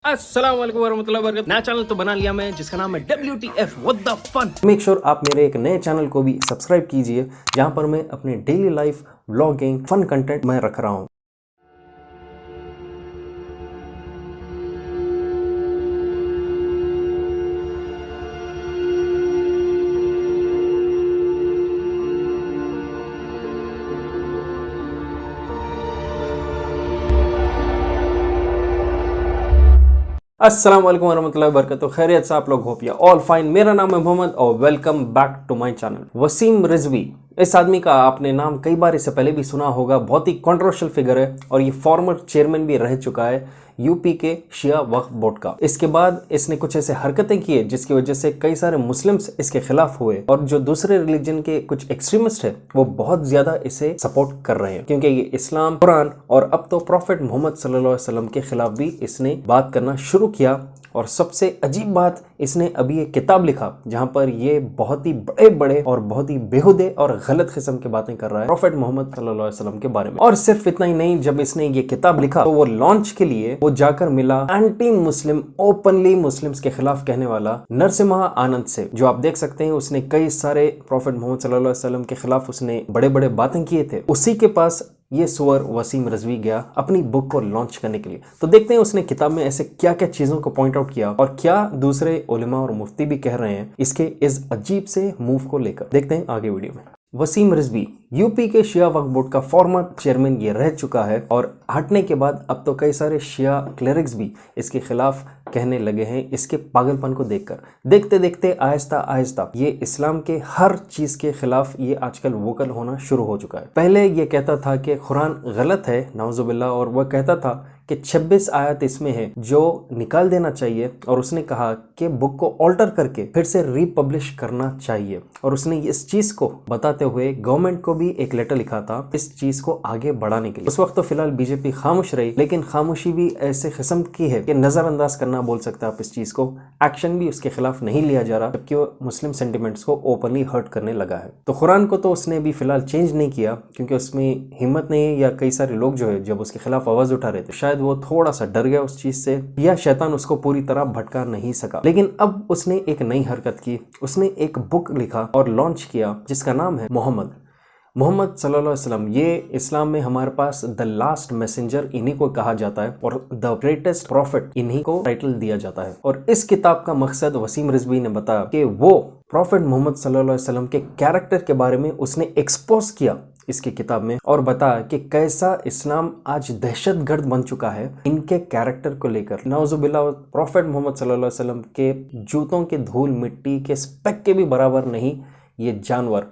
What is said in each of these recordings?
अस्सलाम वालेकुम वरहमतुल्लाहि वबरकातुहू। नया चैनल तो बना लिया मैं जिसका नाम है WTF what the fun. Make sure आप मेरे एक नए चैनल को भी सब्सक्राइब कीजिए जहां पर मैं अपने daily life vlogging fun content मैं रख रहा हूं। अस्सलाम वालेकुम वरहमतुल्लाहि वबरकातुहू। खैरियत से आप लोग हो पिया ऑल फाइन। मेरा नाम है मोहम्मद और welcome back to my channel. Waseem Rizvi, इस आदमी का आपने नाम कई बार इससे पहले भी सुना होगा। बहुत ही कंट्रोवर्शियल फिगर है और ये फॉर्मर चेयरमैन भी रह चुका है यूपी के शिया वक्फ बोर्ड का। इसके बाद इसने कुछ ऐसे हरकतें की है जिसकी वजह से कई सारे मुस्लिम्स इसके खिलाफ हुए और जो दूसरे रिलीजन के कुछ एक्सट्रीमिस्ट है वो बहुत ज्यादा इसे सपोर्ट कर रहे हैं, क्योंकि ये इस्लाम, कुरान और अब तो प्रॉफिट मोहम्मद सल्लल्लाहु अलैहि वसल्लम के खिलाफ भी इसने बात करना शुरू किया। और सबसे अजीब बात, इसने अभी एक किताब लिखा जहां पर ये बहुत ही बड़े बड़े और बहुत ही बेहुदे और गलत किस्म की बातें कर रहा है प्रॉफिट मोहम्मद सल्लल्लाहु अलैहि वसल्लम के बारे में। और सिर्फ इतना ही नहीं, जब इसने ये किताब लिखा तो वो लॉन्च के लिए वो जाकर मिला एंटी मुस्लिम, ओपनली मुस्लिम्स के खिलाफ कहने वाला नरसिम्हा आनंद से, जो आप देख सकते हैं उसने कई सारे प्रॉफिट मोहम्मद सल्लल्लाहु अलैहि वसल्लम के खिलाफ उसने बड़े बड़े बातें किए थे। उसी के पास ये सुअर वसीम रिजवी गया अपनी बुक को लॉन्च करने के लिए। तो देखते हैं उसने किताब में ऐसे क्या क्या चीजों को पॉइंट आउट किया और क्या दूसरे उलेमा और मुफ्ती भी कह रहे हैं इसके इस अजीब से मूव को लेकर। देखते हैं आगे वीडियो में। वसीम रिजवी यूपी के शिया वक्फ बोर्ड का फॉर्मर चेयरमैन ये रह चुका है और हटने के बाद अब तो कई सारे शिया क्लेरिक्स भी इसके खिलाफ कहने लगे हैं इसके पागलपन को देखकर। देखते देखते आहिस्ता आहिस्ता ये इस्लाम के हर चीज के खिलाफ ये आजकल वोकल होना शुरू हो चुका है। पहले ये कहता था कि कुरान गलत है नाउजुबिल्लाह, और वह कहता था कि 26 आयत इसमें है जो निकाल देना चाहिए, और उसने कहा कि बुक को ऑल्टर करके फिर से रीपब्लिश करना चाहिए। और उसने इस चीज को बताते हुए गवर्नमेंट को भी एक लेटर लिखा था इस चीज को आगे बढ़ाने के लिए। उस वक्त तो फिलहाल बीजेपी खामोश रही, लेकिन खामोशी भी ऐसे किस्म की है कि नजरअंदाज करना बोल सकते हैं आप इस चीज को। एक्शन भी उसके खिलाफ नहीं लिया जा रहा, जबकि वो मुस्लिम सेंटिमेंट्स को ओपनली हर्ट करने लगा है। तो कुरान को तो उसने भी फिलहाल चेंज नहीं किया, क्योंकि उसमें हिम्मत नहीं है, या कई सारे लोग जो है जब उसके खिलाफ आवाज उठा रहे थे शायद वो थोड़ा सा डर गया उस चीज से, या शैतान उसको पूरी तरह भटका नहीं सका। लेकिन अब उसने एक नई हरकत की, उसने एक बुक लिखा और लॉन्च किया जिसका नाम है मोहम्मद सल्लल्लाहु अलैहि वसल्लम। ये इस्लाम में हमारे पास द लास्ट मैसेंजर इन्हीं को कहा जाता है और द ग्रेटेस्ट प्रॉफिट इन्हीं को टाइटल दिया जाता है। और इस किताब का मकसद वसीम रिजवी ने बताया कि वो प्रॉफिट मोहम्मद सल्लल्लाहु अलैहि वसल्लम के कैरेक्टर के बारे में उसने एक्सपोज किया इसकी किताब में, और बताया कि कैसा इस्लाम आज दहशतगर्द बन चुका है इनके कैरेक्टर को लेकर। नाउजुबिल्लाह, प्रॉफिट मोहम्मद सल्लल्लाहु अलैहि वसल्लम के जूतों के धूल मिट्टी के स्पेक के भी बराबर नहीं ये जानवर,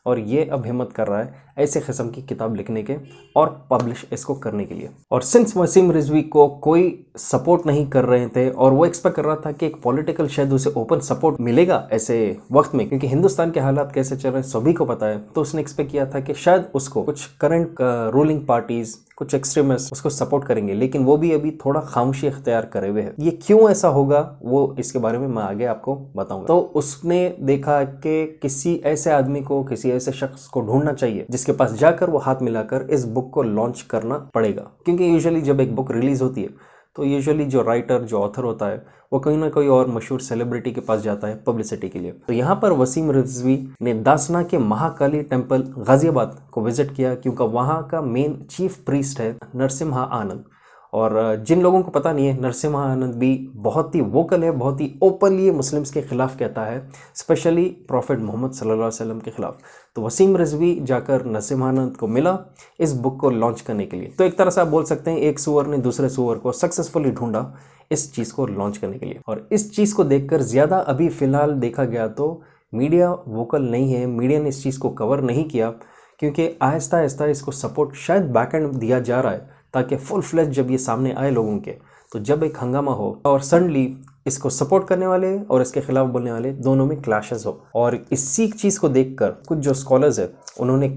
और ये अब हिम्मत कर रहा है ऐसे किस्म की किताब लिखने के और पब्लिश इसको करने के लिए। और सिंस वसीम रिजवी को कोई सपोर्ट नहीं कर रहे थे और वो एक्सपेक्ट कर रहा था कि एक पॉलिटिकल शायद उसे ओपन सपोर्ट मिलेगा ऐसे वक्त में, क्योंकि हिंदुस्तान के हालात कैसे चल रहे हैं सभी को पता है, तो उसने एक्सपेक्ट किया था कि शायद उसको कुछ करंट रूलिंग पार्टीज, कुछ एक्सट्रीमिस्ट उसको सपोर्ट करेंगे, लेकिन वो भी अभी थोड़ा खामोशी इख्तियार करे हुए हैं। ये क्यों ऐसा होगा वो इसके बारे में मैं आगे आपको बताऊंगा। तो उसने देखा कि किसी ऐसे आदमी को, किसी ऐसे शख्स को ढूंढना चाहिए जिसके पास जाकर वो हाथ मिलाकर इस बुक को लॉन्च करना पड़ेगा। क्योंकि यूजुअली जब एक बुक रिलीज होती है तो यूजुअली जो राइटर, जो ऑथर होता है वो कहीं ना कोई और मशहूर सेलिब्रिटी के पास जाता है पब्लिसिटी के लिए। तो यहाँ पर वसीम रिजवी ने दासना के महाकाली टेम्पल गाजियाबाद को विजिट किया, क्योंकि वहाँ का मेन चीफ प्रीस्ट है नरसिम्हा आनंद। और जिन लोगों को पता नहीं है, नरसिम्हा आनंद भी बहुत ही वोकल है, बहुत ही ओपनली मुस्लिम्स के खिलाफ कहता है, स्पेशली प्रॉफिट मोहम्मद सल्लल्लाहु अलैहि वसल्लम के खिलाफ। तो वसीम रिजवी जाकर नरसिम्हा आनंद को मिला इस बुक को लॉन्च करने के लिए। तो एक तरह से आप बोल सकते हैं एक सुअर ने दूसरे सुअर को सक्सेसफुली ढूंढा इस चीज़ को लॉन्च करने के लिए। और इस चीज़ को देखकर ज़्यादा अभी फ़िलहाल देखा गया तो मीडिया वोकल नहीं है, मीडिया ने इस चीज़ को कवर नहीं किया, क्योंकि आहिस्ता आहिस्ता इसको सपोर्ट शायद बैकएंड दिया जा रहा है ताकि फुल फ्लैश जब ये सामने आए लोगों के, तो जब एक हंगामा हो और सडनली इसको सपोर्ट करने वाले और इसके खिलाफ बोलने वाले दोनों में क्लैशेस हो। और इसी चीज़ को देखकर कुछ जो स्कॉलर्स है उन्होंने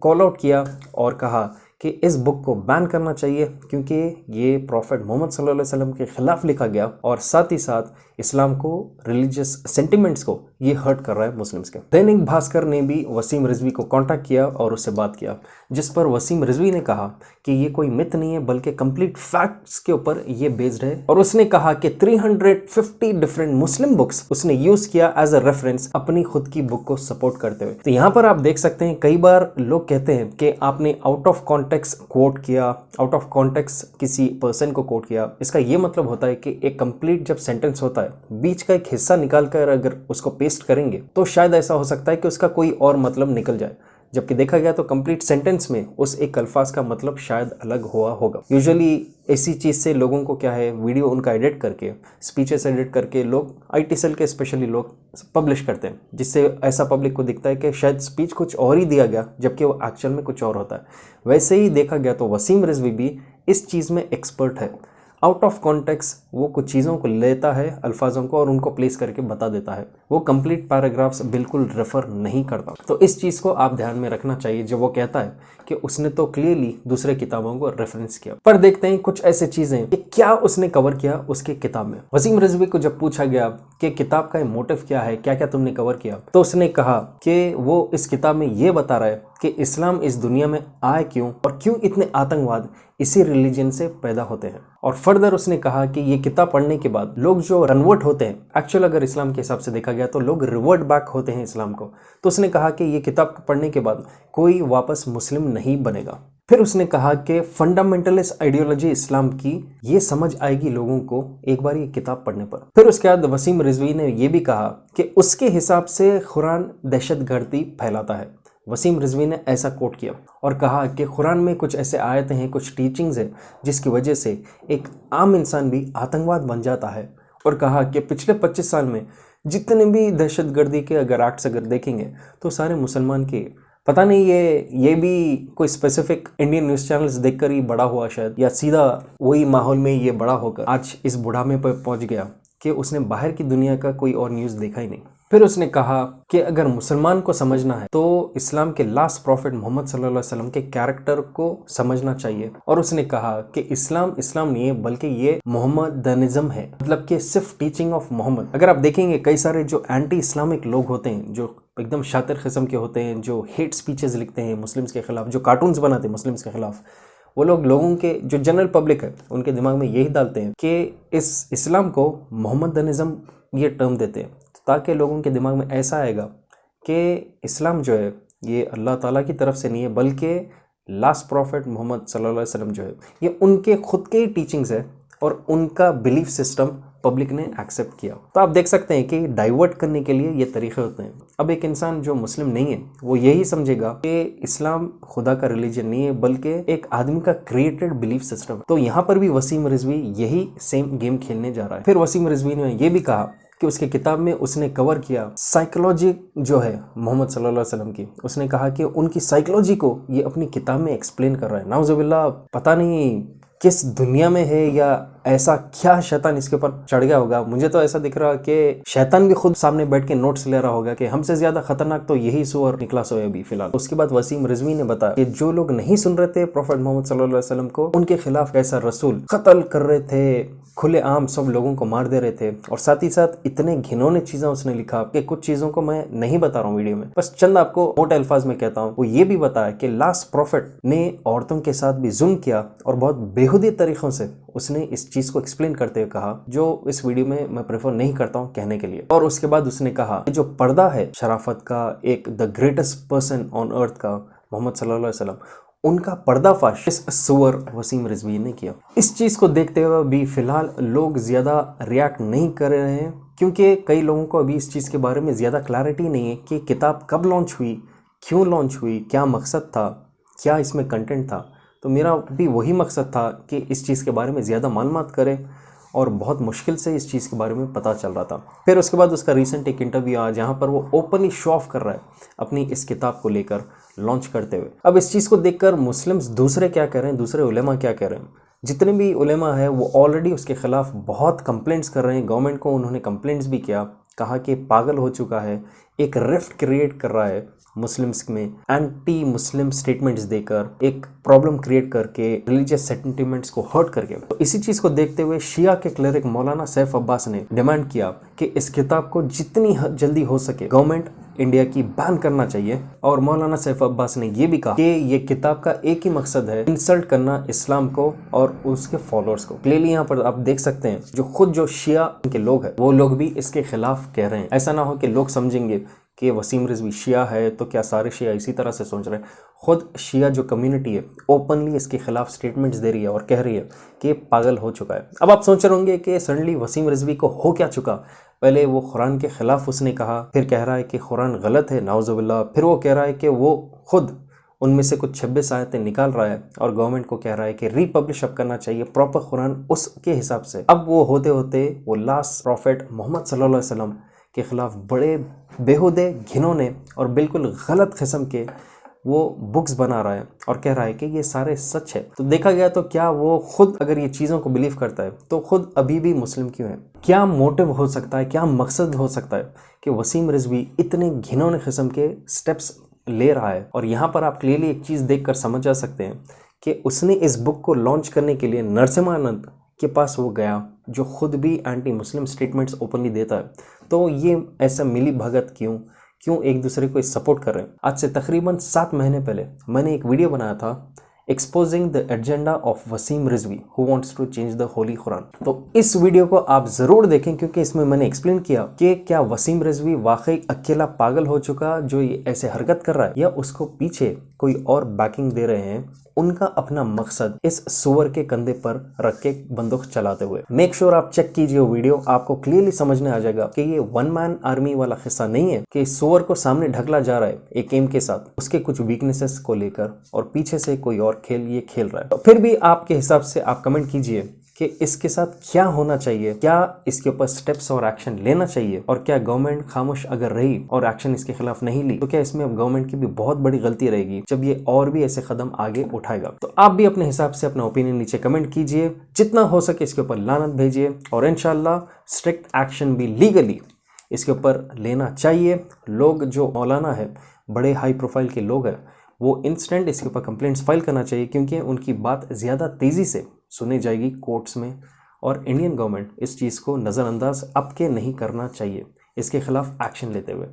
कॉल आउट किया और कहा कि इस बुक को बैन करना चाहिए क्योंकि ये प्रॉफिट मोहम्मद सल्लल्लाहु अलैहि वसल्लम के खिलाफ लिखा गया और साथ ही साथ इस्लाम को, रिलीजियस सेंटिमेंट्स को ये हर्ट कर रहा है मुस्लिम्स के। दैनिक भास्कर ने भी वसीम रिजवी को कांटेक्ट किया और उससे बात किया, जिस पर वसीम रिजवी ने कहा कि ये कोई मिथ नहीं है बल्कि कंप्लीट फैक्ट्स के ऊपर ये बेस्ड है। और उसने कहा कि 350 डिफरेंट मुस्लिम बुक्स उसने यूज किया एज अ रेफरेंस अपनी खुद की बुक को सपोर्ट करते हुए। तो यहाँ पर आप देख सकते हैं कई बार लोग कहते हैं कि आपने आउट ऑफ कॉन्टेक्स्ट कोट किया, आउट ऑफ कॉन्टेक्स्ट किसी पर्सन को कोट किया। इसका ये मतलब होता है कि एक कंप्लीट जब सेंटेंस होता है बीच का एक हिस्सा निकाल कर अगर उसको पेस्ट करेंगे तो शायद ऐसा हो सकता है कि उसका कोई और मतलब निकल जाए, जबकि देखा गया तो कंप्लीट सेंटेंस में उस एक अल्फाज का मतलब शायद अलग हुआ होगा। यूजुअली ऐसी चीज़ से लोगों को क्या है, वीडियो उनका एडिट करके, स्पीचेस एडिट करके लोग IT सेल के स्पेशली लोग पब्लिश करते हैं, जिससे ऐसा पब्लिक को दिखता है कि शायद स्पीच कुछ और ही दिया गया जबकि वो एक्चुअल में कुछ और होता है। वैसे ही देखा गया तो वसीम रिजवी भी इस चीज़ में एक्सपर्ट है। आउट ऑफ कॉन्टेक्स्ट वो कुछ चीज़ों को लेता है, अल्फाजों को, और उनको प्लेस करके बता देता है। वो कंप्लीट पैराग्राफ्स बिल्कुल रेफर नहीं करता। तो इस चीज़ को आप ध्यान में रखना चाहिए जब वो कहता है कि उसने तो क्लियरली दूसरे किताबों को रेफरेंस किया। पर देखते हैं कुछ ऐसे चीज़ें कि क्या उसने कवर किया उसके किताब में। वसीम रिजवी को जब पूछा गया कि किताब का मोटिव क्या है, क्या क्या तुमने कवर किया, तो उसने कहा कि वो इस किताब में ये बता रहा है कि इस्लाम इस दुनिया में आए क्यों और क्यों इतने आतंकवाद इसी रिलीजन से पैदा होते हैं। और फर्दर उसने कहा कि ये किताब पढ़ने के बाद लोग जो कन्वर्ट होते हैं, एक्चुअल अगर इस्लाम के हिसाब से देखा गया तो लोग रिवर्ट बैक होते हैं इस्लाम को। तो उसने कहा कि ये किताब पढ़ने के बाद कोई वापस मुस्लिम नहीं बनेगा। फिर उसने कहा कि फंडामेंटलिस्ट आइडियोलॉजी इस्लाम की ये समझ आएगी लोगों को एक बार ये किताब पढ़ने पर। फिर उसके बाद वसीम रिजवी ने ये भी कहा कि उसके हिसाब से कुरान दहशतगर्दी फैलाता है। वसीम रिजवी ने ऐसा कोट किया और कहा कि कुरान में कुछ ऐसे आयतें हैं, कुछ टीचिंग्स हैं जिसकी वजह से एक आम इंसान भी आतंकवाद बन जाता है। और कहा कि पिछले 25 साल में जितने भी दहशतगर्दी के अगर एक्ट्स अगर देखेंगे तो सारे मुसलमान के, पता नहीं ये भी कोई स्पेसिफिक इंडियन न्यूज़ चैनल्स देखकर ही बड़ा हुआ शायद, या सीधा वही माहौल में ये बड़ा होकर आज इस बुढ़ापे पर पहुंच गया कि उसने बाहर की दुनिया का कोई और न्यूज़ देखा ही नहीं। फिर उसने कहा कि अगर मुसलमान को समझना है तो इस्लाम के लास्ट प्रॉफिट मोहम्मद सल्लल्लाहु अलैहि वसल्लम के कैरेक्टर को समझना चाहिए। और उसने कहा कि इस्लाम नहीं है बल्कि ये मोहम्मदनिज्म है, मतलब कि सिर्फ टीचिंग ऑफ मोहम्मद। अगर आप देखेंगे कई सारे जो एंटी इस्लामिक लोग होते हैं, जो एकदम शातिर किस्म के होते हैं, जो हेट स्पीचेस लिखते हैं मुस्लिम्स के खिलाफ, जो कार्टून्स बनाते हैं मुस्लिम्स के खिलाफ, वो लोगों के जो जनरल पब्लिक है उनके दिमाग में यही डालते हैं कि इस इस्लाम को मोहम्मदनिज्म ये टर्म देते हैं, ताकि लोगों के दिमाग में ऐसा आएगा कि इस्लाम जो है ये अल्लाह ताला की तरफ से नहीं है बल्कि लास्ट प्रॉफिट मोहम्मद सल्लल्लाहु अलैहि वसल्लम जो है ये उनके खुद के ही टीचिंग्स है और उनका बिलीफ सिस्टम पब्लिक ने एक्सेप्ट किया। तो आप देख सकते हैं कि डाइवर्ट करने के लिए ये तरीके होते हैं। अब एक इंसान जो मुस्लिम नहीं है वो यही समझेगा कि इस्लाम खुदा का रिलीजन नहीं है बल्कि एक आदमी का क्रिएटेड बिलीफ सिस्टम है। तो यहाँ पर भी वसीम रिजवी यही सेम गेम खेलने जा रहा है। फिर वसीम रिजवी ने ये भी कहा कि उसके किताब में उसने कवर किया साइकोलॉजी जो है मोहम्मद सल्लल्लाहु अलैहि वसल्लम की। उसने कहा कि उनकी साइकोलॉजी को ये अपनी किताब में एक्सप्लेन कर रहा है। नाउजुबिल्लाह, पता नहीं किस दुनिया में है या ऐसा क्या शैतान इसके ऊपर चढ़ गया होगा। मुझे तो ऐसा दिख रहा कि शैतान भी खुद सामने बैठ के नोट्स ले रहा होगा कि हमसे ज्यादा खतरनाक तो यही सूअर निकला सोए अभी फिलहाल। उसके बाद वसीम रिजवी ने बताया कि जो लोग नहीं सुन रहे थे प्रॉफिट मोहम्मद सल्लल्लाहु अलैहि वसल्लम को, उनके खिलाफ कैसा रसूल कत्ल कर रहे थे, खुले आम सब लोगों को मार दे रहे थे। और साथ ही साथ इतने घिनौने चीजें उसने लिखा कि कुछ चीजों को मैं नहीं बता रहा हूँ वीडियो में, बस चंद आपको मोटे अल्फाज में कहता हूँ। वो ये भी बताया कि लास्ट प्रॉफिट ने औरतों के साथ भी जुल्म किया और बहुत बेहुदी तरीकों से उसने इस चीज को एक्सप्लेन करते हुए कहा, जो इस वीडियो में मैं प्रेफर नहीं करता हूँ कहने के लिए। और उसके बाद उसने कहा कि जो पर्दा है शराफत का, एक the greatest person on earth का मोहम्मद सल्लल्लाहु अलैहि वसल्लम, उनका पर्दाफाश इस सुअर वसीम रिजवी ने किया। इस चीज को देखते हुए भी फिलहाल लोग ज्यादा रिएक्ट नहीं कर रहे हैं क्योंकि कई लोगों को अभी इस चीज के बारे में ज्यादा क्लैरिटी नहीं है कि किताब कब लॉन्च हुई, क्यों लॉन्च हुई, क्या मकसद था, क्या इसमें कंटेंट था। तो मेरा भी वही मकसद था कि इस चीज़ के बारे में ज़्यादा मालूमात करें और बहुत मुश्किल से इस चीज़ के बारे में पता चल रहा था। फिर उसके बाद उसका रिसेंट एक इंटरव्यू आया जहाँ पर वो ओपनली शो ऑफ कर रहा है अपनी इस किताब को लेकर लॉन्च करते हुए। अब इस चीज़ को देखकर मुस्लिम्स दूसरे क्या कह रहे हैं, दूसरे उलेमा क्या कह रहे हैं, जितने भी उलेमा है वो ऑलरेडी उसके खिलाफ बहुत कंप्लेंट्स कर रहे हैं। गवर्नमेंट को उन्होंने कंप्लेंट्स भी किया, कहा कि पागल हो चुका है, एक रिफ्ट क्रिएट कर रहा है मुस्लिम्स में एंटी मुस्लिम स्टेटमेंट्स देकर एक प्रॉब्लम क्रिएट करके रिलीजियस सेंटिमेंट्स को हर्ट करके। तो इसी चीज को देखते हुए शिया के क्लेरिक मौलाना सैफ अब्बास ने डिमांड किया कि इस किताब को जितनी जल्दी हो सके गवर्नमेंट इंडिया की बैन करना चाहिए। और मौलाना सैफ अब्बास ने यह भी कहा कि ये किताब का एक ही मकसद है, इंसल्ट करना इस्लाम को और उसके फॉलोअर्स को। क्लियरली यहाँ पर आप देख सकते हैं जो शिया के लोग हैं वो लोग भी इसके खिलाफ कह रहे हैं। ऐसा ना हो कि लोग समझेंगे कि वसीम रिजवी शिया है तो क्या सारे शिया इसी तरह से सोच रहे हैं। खुद शिया जो कम्युनिटी है ओपनली इसके खिलाफ स्टेटमेंट्स दे रही है और कह रही है कि पागल हो चुका है। अब आप सोच रहे होंगे कि सडनली वसीम रिजवी को हो क्या चुका। पहले वो कुरान के खिलाफ उसने कहा, फिर कह रहा है कि कुरान गलत है नाउजुबिल्लाह, फिर वो कह रहा है कि वो खुद उनमें से कुछ 26 आयतें निकाल रहा है और गवर्नमेंट को कह रहा है कि रीपब्लिश अब करना चाहिए प्रॉपर कुरान उसके हिसाब से। अब वो होते होते वो लास्ट प्रॉफिट मोहम्मद सल्लल्लाहु अलैहि वसल्लम के खिलाफ बड़े बेहुदे घिनौने और बिल्कुल गलत किस्म के वो बुक्स बना रहा है और कह रहा है कि ये सारे सच है। तो देखा गया तो क्या वो खुद अगर ये चीज़ों को बिलीव करता है तो खुद अभी भी मुस्लिम क्यों है? क्या मोटिव हो सकता है, क्या मकसद हो सकता है कि वसीम रिजवी इतने घिनौने किस्म के स्टेप्स ले रहा है? और यहाँ पर आप क्लियरली एक चीज़ देख कर समझ जा सकते हैं कि उसने इस बुक को लॉन्च करने के लिए नरसिम्हानंद के पास वो गया जो खुद भी एंटी मुस्लिम स्टेटमेंट्स ओपनली देता है। तो ये ऐसा मिली भगत क्यों एक दूसरे को सपोर्ट कर रहे हैं? आज से तकरीबन 7 महीने पहले मैंने एक वीडियो बनाया था exposing the agenda of Waseem Rizvi who wants to change the holy Quran. तो इस वीडियो को आप जरूर देखें क्योंकि इसमें मैंने एक्सप्लेन किया कि क्या वसीम रिजवी वाकई अकेला पागल हो चुका जो ये ऐसे हरकत कर रहा है या उसको पीछे कोई और बैकिंग दे रहे हैं, उनका अपना मकसद इस सुअर के कंधे पर रख के बंदूक चलाते हुए। मेक श्योर आप चेक कीजिए वो वीडियो, आपको क्लियरली समझने आ जाएगा कि ये वन मैन आर्मी वाला किस्सा नहीं है कि सुअर को सामने ढकला जा रहा है एक एम के साथ उसके कुछ वीकनेसेस को लेकर और पीछे से कोई और खेल ये खेल रहा है। तो फिर भी आपके हिसाब से आप कमेंट कीजिए कि इसके साथ क्या होना चाहिए, क्या इसके ऊपर स्टेप्स और एक्शन लेना चाहिए, और क्या गवर्नमेंट खामोश अगर रही और एक्शन इसके खिलाफ नहीं ली तो क्या इसमें अब गवर्नमेंट की भी बहुत बड़ी गलती रहेगी जब ये और भी ऐसे कदम आगे उठाएगा। तो आप भी अपने हिसाब से अपना ओपिनियन नीचे कमेंट कीजिए, जितना हो सके इसके ऊपर लानत भेजिए और इंशाल्लाह स्ट्रिक्ट एक्शन भी लीगली इसके ऊपर लेना चाहिए। लोग जो मौलाना है बड़े हाई प्रोफाइल के लोग हैं वो इंस्टेंट इसके ऊपर कंप्लेंट्स फाइल करना चाहिए क्योंकि उनकी बात ज़्यादा तेज़ी से सुनी जाएगी कोर्ट्स में और इंडियन गवर्नमेंट इस चीज़ को नज़रअंदाज अब के नहीं करना चाहिए इसके खिलाफ एक्शन लेते हुए।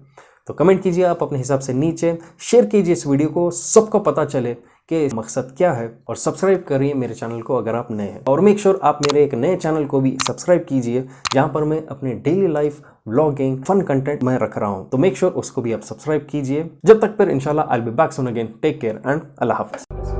तो कमेंट कीजिए आप अपने हिसाब से नीचे, शेयर कीजिए इस वीडियो को, सबको पता चले कि मकसद क्या है और सब्सक्राइब करिए मेरे चैनल को अगर आप नए हैं। और मेक श्योर आप मेरे एक नए चैनल को भी सब्सक्राइब कीजिए जहां पर मैं अपने daily life vlogging fun content मैं रख रहा हूं। तो मेक श्योर उसको भी आप सब्सक्राइब कीजिए। जब तक फिर इंशाल्लाह I will be back soon again. Take care and अल्लाह हाफिज़।